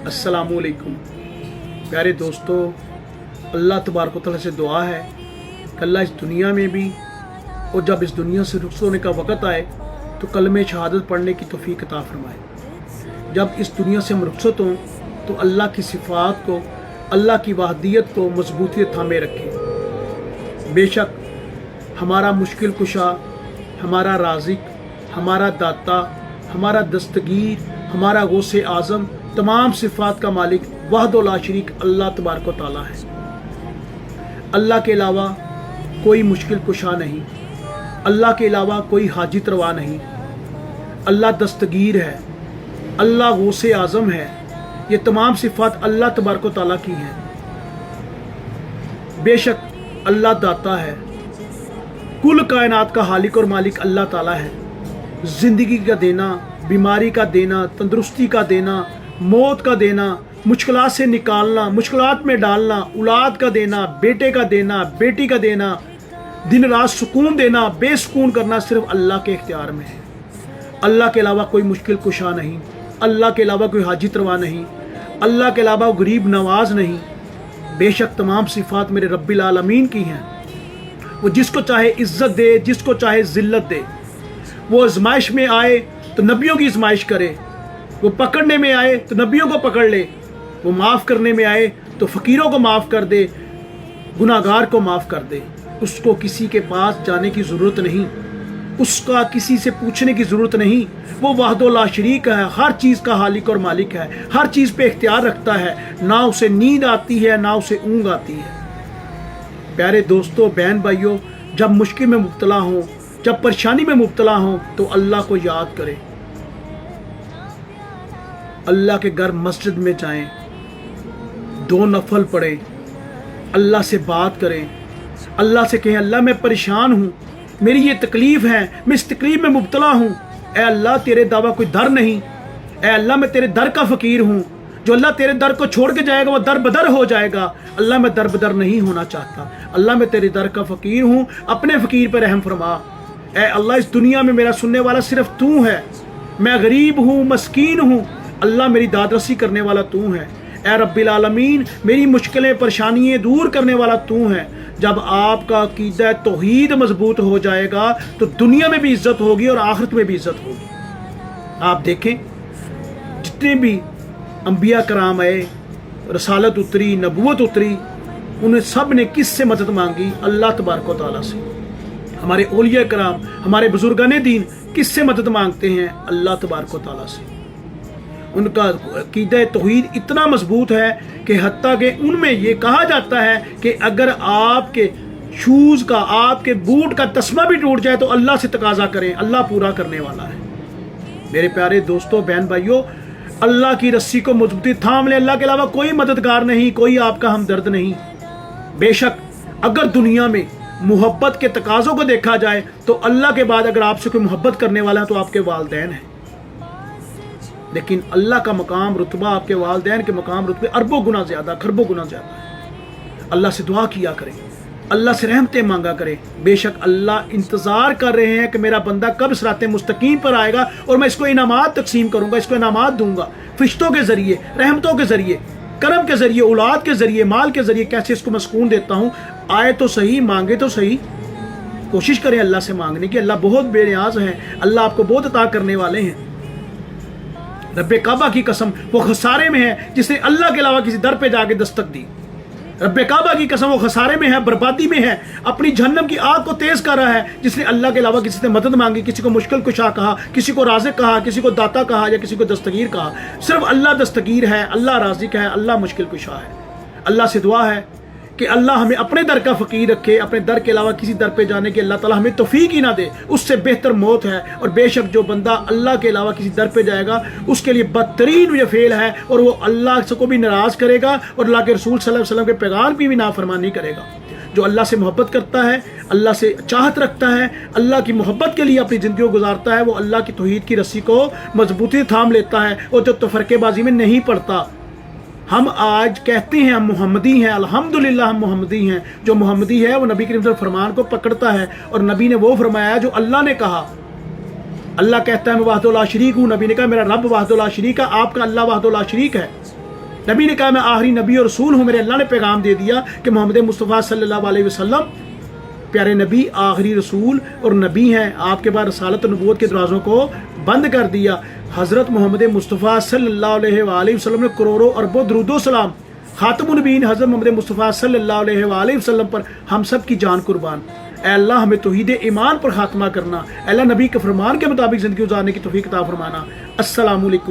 अस्सलामुअलैकुम प्यारे दोस्तों, अल्लाह तबारक व तआला से दुआ है कि अल्लाह इस दुनिया में भी और जब इस दुनिया से रुखसत होने का वक़्त आए तो कलमे शहादत पढ़ने की तौफीक अता फरमाए। जब इस दुनिया से हम रुखसत हों तो अल्लाह की सिफ़ात को, अल्लाह की वहदियत को मजबूती थामे रखें। बेशक हमारा मुश्किल कुशा, हमारा राज़िक, हमारा दाता, हमारा दस्तगीर, हमारा गौसे आज़म, तमाम सिफ़ात का मालिक वहदो ला शरीक अल्लाह तबारक व तआला है। अल्लाह के अलावा कोई मुश्किल कुशा नहीं, अल्लाह के अलावा कोई हाजित रवा नहीं। अल्लाह दस्तगीर है, अल्लाह गौसे आज़म है। ये तमाम सिफ़ात अल्लाह तबारक व तआला की हैं। बेशक अल्लाह दाता है, कुल कायनात का हालिक और मालिक अल्लाह ताला है। ज़िंदगी का देना, बीमारी का देना, तंदुरुस्ती का देना, मौत का देना, मुश्किलात से निकालना, मुश्किलात में डालना, औलाद का देना, बेटे का देना, बेटी का देना, दिन रात सुकून देना, बेसुकून करना सिर्फ अल्लाह के इख्तियार में है। अल्लाह के अलावा कोई मुश्किल कुशा नहीं, अल्लाह के अलावा कोई हाजित रवा नहीं, अल्लाह के अलावा गरीब नवाज नहीं। बेशक तमाम सिफ़ात मेरे रब्बिल आलमीन की हैं। वो जिसको चाहे इज़्ज़त दे, जिसको चाहे ज़िल्लत दे। वो आज़माइश में आए तो नबियों की आज़माइश करे, वो पकड़ने में आए तो नबियों को पकड़ ले, वो माफ़ करने में आए तो फ़कीरों को माफ़ कर दे, गुनाहगार को माफ़ कर दे। उसको किसी के पास जाने की ज़रूरत नहीं, उसका किसी से पूछने की ज़रूरत नहीं। वो वहदो ला शरीक है, हर चीज़ का हालिक और मालिक है, हर चीज़ पे इख्तियार रखता है। ना उसे नींद आती है, ना उसे ऊँघ आती है। प्यारे दोस्तों, बहन भाइयों, जब मुश्किल में मुब्तला हों, जब परेशानी में मुब्तला हों तो अल्लाह को याद करें। अल्लाह के घर मस्जिद में जाएं, 2 नफल पढ़ें, अल्लाह से बात करें, अल्लाह से कहें अल्लाह मैं परेशान हूँ, मेरी ये तकलीफ़ है, मैं इस तकलीफ़ में मुब्तला हूँ। ए अल्लाह तेरे दावा कोई दर नहीं, ए अल्लाह मैं तेरे दर का फ़कीर हूँ। जो अल्लाह तेरे दर को छोड़ के जाएगा वो दर बदर हो जाएगा। अल्लाह मैं दर बदर नहीं होना चाहता, अल्लाह मैं तेरे दर का फ़कीर हूँ, अपने फ़कीर पर रहम फरमा। ए अल्लाह इस दुनिया में मेरा सुनने वाला सिर्फ तू है, मैं गरीब हूँ, मस्कीन हूँ, अल्लाह मेरी दादरसी करने वाला तू है। ए रब्बिल आलमीन, मेरी मुश्किलें परेशानियाँ दूर करने वाला तू है। जब आपका अकीदा तौहीद मजबूत हो जाएगा तो दुनिया में भी इज्जत होगी और आखिरत में भी इज्जत होगी। आप देखें जितने भी अंबिया कराम आए, रसालत उतरी, नबूवत उतरी, उन्हें सब ने किससे मदद मांगी? अल्लाह तबारक व तआला से। हमारे औलिया कराम, हमारे बुजुर्गाने दीन किससे मदद मांगते हैं? अल्लाह तबारक व तआला से। उनका अकीदा तौहीद इतना मजबूत है कि हत्ता कि उनमें ये कहा जाता है कि अगर आपके शूज़ का, आपके बूट का तस्मा भी टूट जाए तो अल्लाह से तकाजा करें, अल्लाह पूरा करने वाला है। मेरे प्यारे दोस्तों, बहन भाइयों, अल्लाह की रस्सी को मजबूती थाम लें। अल्लाह के अलावा कोई मददगार नहीं, कोई आपका हमदर्द नहीं। बेशक अगर दुनिया में मोहब्बत के तकाज़ों को देखा जाए तो अल्लाह के बाद अगर आपसे कोई मोहब्बत करने वाला है तो आपके वालिदैन हैं। लेकिन अल्लाह का मकाम रुतबा आपके वालिदैन के मकाम रुतबे अरबों गुना ज़्यादा, खरबों गुना ज़्यादा है। अल्लाह से दुआ किया करें, अल्लाह से रहमतें मांगा करें। बेशक अल्लाह इंतज़ार कर रहे हैं कि मेरा बंदा कब सिराते मुस्तकीम पर आएगा और मैं इसको इनामात तकसीम करूँगा, इसको इनामात दूंगा, फरिश्तों के ज़रिए, रहमतों के ज़रिए, करम के ज़रिए, औलाद के ज़रिए, माल के ज़रिए। कैसे इसको मैं सुकून देता हूँ। आए तो सही, मांगे तो सही। कोशिश करें अल्लाह से मांगने की। अल्लाह बहुत बेनियाज हैं, अल्लाह आपको बहुत अता करने वाले हैं। रब्बे काबा की कसम, वो खसारे में है जिसने अल्लाह के अलावा किसी दर पे जाके दस्तक दी। रब्बे काबा की कसम, वो खसारे में है, बर्बादी में है, अपनी जहन्नम की आग को तेज कर रहा है जिसने अल्लाह के अलावा किसी से मदद मांगी, किसी को मुश्किल कुशा कहा, किसी को राज़िक कहा, किसी को दाता कहा या किसी को दस्तगीर कहा। सिर्फ अल्लाह दस्तगीर है, अल्लाह राज़िक है, अल्लाह मुश्किल कुशा है। अल्लाह से दुआ है कि अल्लाह हमें अपने दर का फ़कीर रखे, अपने दर के अलावा किसी दर पे जाने की अल्लाह ताला हमें तौफीक ही ना दे। उससे बेहतर मौत है। और बेशक जो बंदा अल्लाह के अलावा किसी दर पे जाएगा उसके लिए बदतरीन ये फेल है और वो अल्लाह से को भी नाराज़ करेगा और अल्लाह के रसूल सल्लल्लाहु अलैहि वसल्लम के पैगाम की भी नाफरमानी करेगा। जो अल्लाह से मोहब्बत करता है, अल्लाह से चाहत रखता है, अल्लाह की मोहब्बत के लिए अपनी ज़िंदगी को गुजारता है, वो अल्लाह की तौहीद की रस्सी को मजबूती थाम लेता है और जो तफरकेबाजी में नहीं पड़ता। हम आज कहते हैं हम मोहम्मदी हैं, अल्हम्दुलिल्लाह हम मोहम्मदी हैं। जो मोहम्मदी है वो नबी करीम सल्लल्लाहु अलैहि वसल्लम फरमान को पकड़ता है और नबी ने वो फरमाया जो अल्लाह ने कहा। अल्लाह कहता है मैं वहदो ला शरीक हूँ, नबी ने कहा मेरा रब वहदो ला शरीक है, आपका अल्लाह वहदो ला शरीक है। نبی نے کہا میں آخری نبی اور رسول ہوں، میرے اللہ نے پیغام دے دیا کہ محمد مصطفیٰ صلی اللہ علیہ وسلم پیارے نبی، آخری رسول اور نبی ہیں، آپ کے بعد رسالت و نبوت کے دروازوں کو بند کر دیا۔ حضرت محمد مصطفیٰ صلی اللہ علیہ وآلہ وسلم نے کروڑوں اربوں درود و سلام خاتم النبیین حضرت محمد مصطفیٰ صلی اللہ علیہ وآلہ وسلم پر، ہم سب کی جان قربان۔ اے اللہ ہمیں توحید ایمان پر خاتمہ کرنا، اے اللہ نبی کے فرمان کے مطابق زندگی گزارنے کی توفیق عطا فرمانا۔ السلام علیکم۔